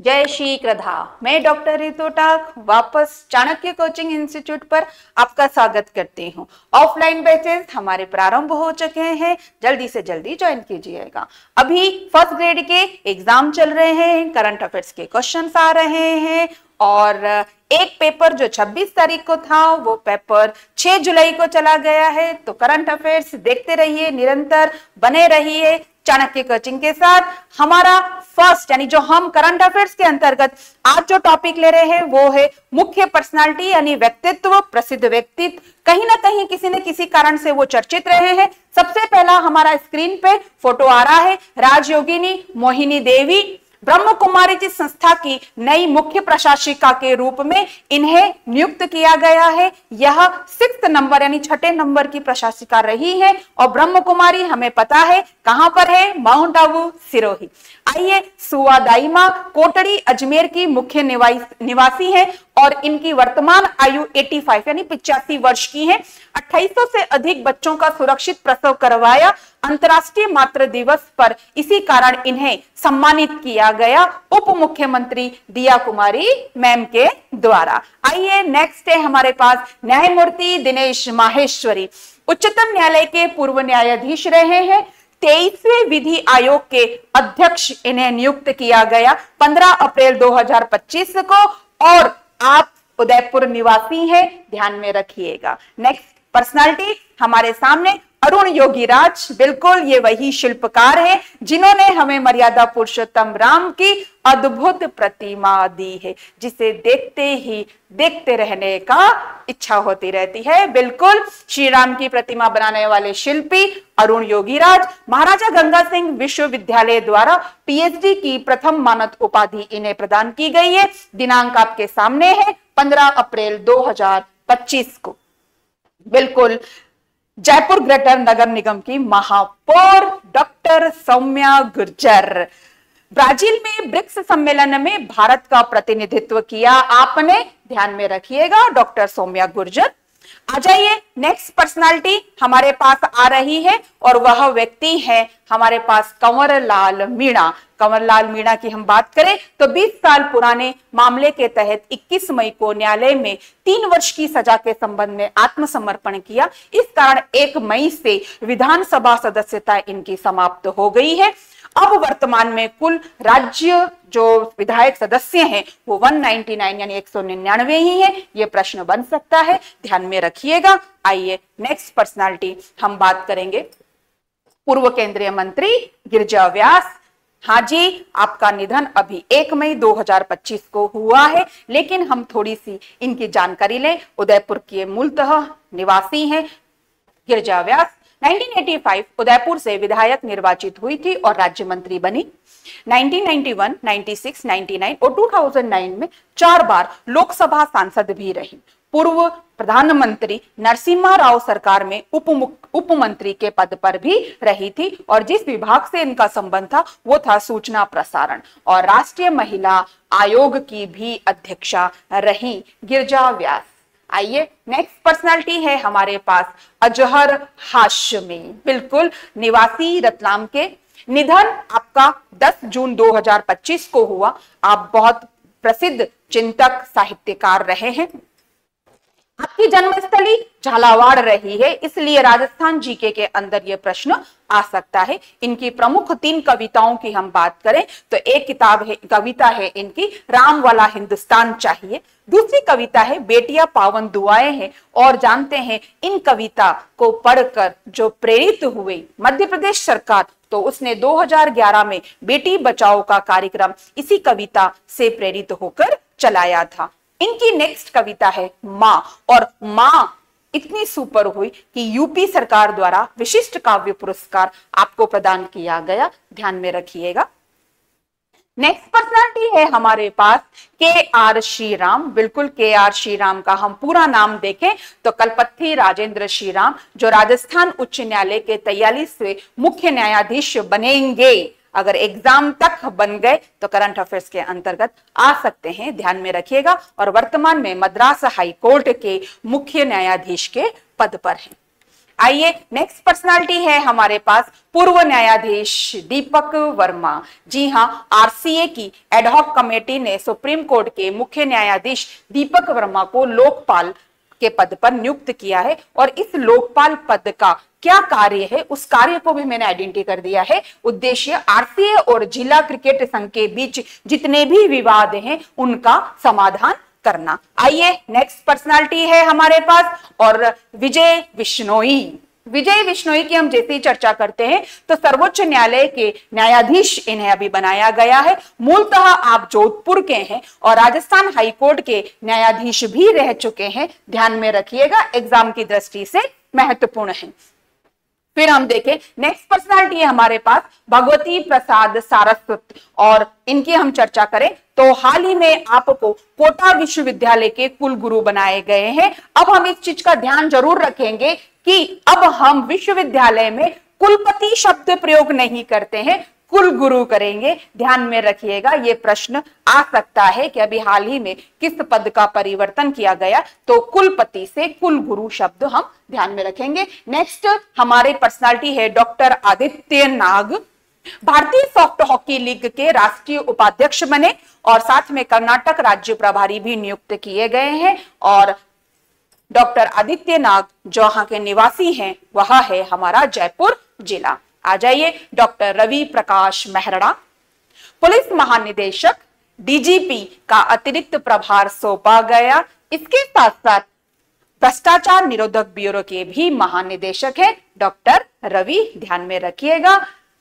जय श्री कृष्णा। मैं डॉक्टर रितु टाक वापस चाणक्य कोचिंग इंस्टीट्यूट पर आपका स्वागत करती हूँ। ऑफलाइन बैचेस हमारे प्रारंभ हो चुके हैं, जल्दी से जल्दी ज्वाइन कीजिएगा। अभी फर्स्ट ग्रेड के एग्जाम चल रहे हैं, करंट अफेयर्स के क्वेश्चंस आ रहे हैं और एक पेपर जो 26 तारीख को था वो पेपर 6 जुलाई को चला गया है। तो करंट अफेयर्स देखते रहिए, निरंतर बने रहिए चाणक्य कोचिंग के साथ। हमारा फर्स्ट यानी जो हम करंट अफेयर्स के अंतर्गत आज जो टॉपिक ले रहे हैं वो है मुख्य पर्सनालिटी यानी व्यक्तित्व, प्रसिद्ध व्यक्तित्व। कहीं ना कहीं किसी न किसी कारण से वो चर्चित रहे हैं। सबसे पहला हमारा स्क्रीन पे फोटो आ रहा है, राजयोगिनी मोहिनी देवी ब्रह्म कुमारी जी संस्था की नई मुख्य प्रशासिका के रूप में इन्हें नियुक्त किया गया है। यह 6th नंबर यानी 6ठे नंबर की प्रशासिका रही है और ब्रह्म कुमारी हमें पता है कहां पर है, माउंट आबू सिरोही। आइए, सुवा दाइमा कोटड़ी अजमेर की मुख्य निवासी है और इनकी वर्तमान आयु 85 यानी 85 वर्ष की है। 2800 से अधिक बच्चों का सुरक्षित प्रसव करवाया। अंतर्राष्ट्रीय मातृ दिवस पर इसी कारण इन्हें सम्मानित किया गया उप मुख्यमंत्री दिया कुमारी मैम के द्वारा। आइए, नेक्स्ट है हमारे पास न्यायमूर्ति दिनेश माहेश्वरी, उच्चतम न्यायालय के पूर्व न्यायाधीश रहे हैं। 23वें विधि आयोग के अध्यक्ष इन्हें नियुक्त किया गया 15 अप्रैल 2025 को और आप उदयपुर निवासी हैं, ध्यान में रखिएगा। नेक्स्ट पर्सनालिटी हमारे सामने अरुण योगीराज, बिल्कुल ये वही शिल्पकार हैं जिन्होंने हमें मर्यादा पुरुषोत्तम राम की अद्भुत प्रतिमा दी है, जिसे देखते ही देखते रहने का इच्छा होती रहती है। बिल्कुल श्री राम की प्रतिमा बनाने वाले शिल्पी अरुण योगीराज। महाराजा गंगा सिंह विश्वविद्यालय द्वारा पीएचडी की प्रथम मानद उपाधि इन्हें प्रदान की गई है। दिनांक आपके सामने है 15 अप्रैल 2025 को। बिल्कुल जयपुर ग्रेटर नगर निगम की महापौर डॉक्टर सौम्या गुर्जर। ब्राजील में ब्रिक्स सम्मेलन में भारत का प्रतिनिधित्व किया आपने, ध्यान में रखिएगा डॉक्टर सौम्या गुर्जर। आ जाइए, नेक्स्ट पर्सनालिटी हमारे पास आ रही है और वह व्यक्ति है हमारे पास कंवरलाल मीणा। कंवरलाल मीणा की हम बात करें तो 20 साल पुराने मामले के तहत 21 मई को न्यायालय में 3 वर्ष की सजा के संबंध में आत्मसमर्पण किया। इस कारण 1 मई से विधानसभा सदस्यता इनकी समाप्त हो गई है। अब वर्तमान में कुल राज्य जो विधायक सदस्य हैं वो 199 यानी 199 ही है। ये प्रश्न बन सकता है, ध्यान में रखिएगा। आइए, नेक्स्ट पर्सनालिटी हम बात करेंगे पूर्व केंद्रीय मंत्री गिरिजा व्यास। हाँ जी, आपका निधन अभी 1 मई 2025 को हुआ है, लेकिन हम थोड़ी सी इनकी जानकारी लें। उदयपुर के मूलतः निवासी हैं गिरिजा व्यास। 1985 उदयपुर से विधायक निर्वाचित हुई थी और राज्य मंत्री बनी। 1991, 96, 99 और 2009 में 4 बार लोकसभा सांसद भी रही। पूर्व प्रधानमंत्री नरसिम्हा राव सरकार में उप मंत्री के पद पर भी रही थी और जिस विभाग से इनका संबंध था वो था सूचना प्रसारण, और राष्ट्रीय महिला आयोग की भी अध्यक्षा रही गिरिजा व्यास। आइए, नेक्स्ट पर्सनालिटी है हमारे पास अजहर हाशमी, बिल्कुल निवासी रतलाम के। निधन आपका 10 जून 2025 को हुआ। आप बहुत प्रसिद्ध चिंतक साहित्यकार रहे हैं। आपकी जन्मस्थली झालावाड़ रही है, इसलिए राजस्थान जीके के अंदर यह प्रश्न आ सकता है। इनकी प्रमुख 3 कविताओं की हम बात करें तो एक कविता है इनकी राम वाला हिंदुस्तान चाहिए। दूसरी कविता है बेटियां पावन दुआएं हैं। और जानते हैं इन कविता को पढ़कर जो प्रेरित हुए मध्य प्रदेश सरकार, तो उसने 2011 में बेटी बचाओ का कार्यक्रम इसी कविता से प्रेरित होकर चलाया था। इनकी नेक्स्ट कविता है मां, और मां इतनी सुपर हुई कि यूपी सरकार द्वारा विशिष्ट काव्य पुरस्कार आपको प्रदान किया गया, ध्यान में रखिएगा। नेक्स्ट पर्सनालिटी है हमारे पास के.आर. श्रीराम। बिल्कुल के.आर. श्रीराम का हम पूरा नाम देखें तो कलपति राजेंद्र श्रीराम, जो राजस्थान उच्च न्यायालय के 43वें मुख्य न्यायाधीश बनेंगे। अगर एग्जाम तक बन गए तो करंट अफेयर्स के अंतर्गत आ सकते हैं, ध्यान में रखिएगा। और वर्तमान में मद्रास हाई कोर्ट के मुख्य न्यायाधीश के पद पर हैं। आइए नेक्स्ट पर्सनालिटी है हमारे पास पूर्व न्यायाधीश दीपक वर्मा। जी हाँ, आरसीए की एडहॉक कमेटी ने सुप्रीम कोर्ट के मुख्य न्यायाधीश दीपक वर्मा को लोकपाल के पद पर नियुक्त किया है और इस लोकपाल पद का क्या कार्य है उस कार्य को भी मैंने आइडेंटिफाई कर दिया है। उद्देश्य आरसीए और जिला क्रिकेट संघ के बीच जितने भी विवाद हैं उनका समाधान करना। आइए नेक्स्ट पर्सनालिटी है हमारे पास और विजय बिश्नोई। विजय बिश्नोई की हम जैसे ही चर्चा करते हैं तो सर्वोच्च न्यायालय के न्यायाधीश इन्हें अभी बनाया गया है। मूलतः आप जोधपुर के हैं और राजस्थान हाईकोर्ट के न्यायाधीश भी रह चुके हैं, ध्यान में रखिएगा, एग्जाम की दृष्टि से महत्वपूर्ण है। फिर हम देखें नेक्स्ट पर्सनालिटी है हमारे पास भगवती प्रसाद सारस्वत और इनकी हम चर्चा करें तो हाल ही में आपको कोटा विश्वविद्यालय के कुलगुरु बनाए गए हैं। अब हम इस चीज का ध्यान जरूर रखेंगे कि अब हम विश्वविद्यालय में कुलपति शब्द प्रयोग नहीं करते हैं, कुलगुरु करेंगे, ध्यान में रखिएगा। ये प्रश्न आ सकता है कि अभी हाल ही में किस पद का परिवर्तन किया गया, तो कुलपति से कुलगुरु शब्द हम ध्यान में रखेंगे। नेक्स्ट हमारे पर्सनालिटी है डॉक्टर आदित्य नाग। भारतीय सॉफ्ट हॉकी लीग के राष्ट्रीय उपाध्यक्ष बने और साथ में कर्नाटक राज्य प्रभारी भी नियुक्त किए गए हैं। और डॉक्टर आदित्य नाग जो यहाँ के निवासी हैं वह है हमारा जयपुर जिला। आ जाइए डॉक्टर रवि प्रकाश मेहरा, पुलिस महानिदेशक डीजीपी का अतिरिक्त प्रभार सौंपा गया। इसके साथ साथ भ्रष्टाचार निरोधक ब्यूरो के भी महानिदेशक है डॉक्टर रवि, ध्यान में रखिएगा।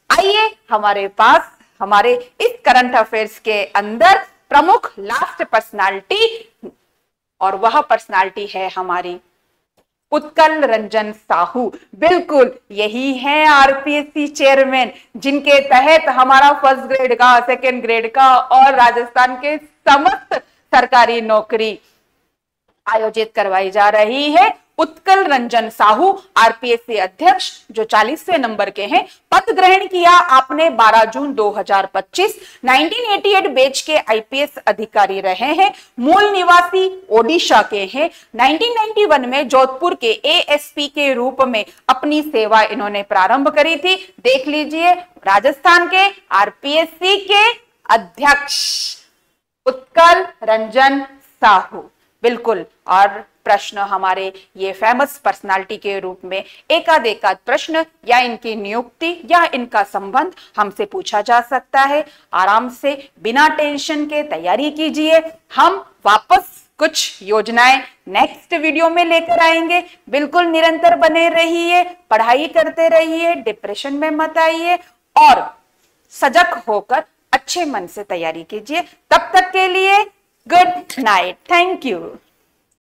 आइए हमारे पास हमारे इस करंट अफेयर्स के अंदर प्रमुख लास्ट पर्सनालिटी और वह पर्सनालिटी है हमारी उत्कल रंजन साहू। बिल्कुल यही है आरपीएससी चेयरमैन जिनके तहत हमारा फर्स्ट ग्रेड का, सेकेंड ग्रेड का और राजस्थान के समस्त सरकारी नौकरी आयोजित करवाई जा रही है। उत्कल रंजन साहू आरपीएससी अध्यक्ष जो 40वें नंबर के हैं। पद ग्रहण किया आपने 12 जून 2025। 1988 बैच के आईपीएस अधिकारी रहे हैं। मूल निवासी ओडिशा के हैं। 1991 में जोधपुर के एएसपी के रूप में अपनी सेवा इन्होंने प्रारंभ करी थी। देख लीजिए, राजस्थान के आरपीएससी के अध्यक्ष उत्कल रंजन साहू, बिल्कुल। और प्रश्न हमारे ये फेमस पर्सनालिटी के रूप में एकाध प्रश्न या इनकी नियुक्ति या इनका संबंध हमसे पूछा जा सकता है। आराम से बिना टेंशन के तैयारी कीजिए। हम वापस कुछ योजनाएं नेक्स्ट वीडियो में लेकर आएंगे। बिल्कुल निरंतर बने रहिए, पढ़ाई करते रहिए, डिप्रेशन में मत आइए और सजग होकर अच्छे मन से तैयारी कीजिए। तब तक के लिए गुड नाइट, थैंक यू।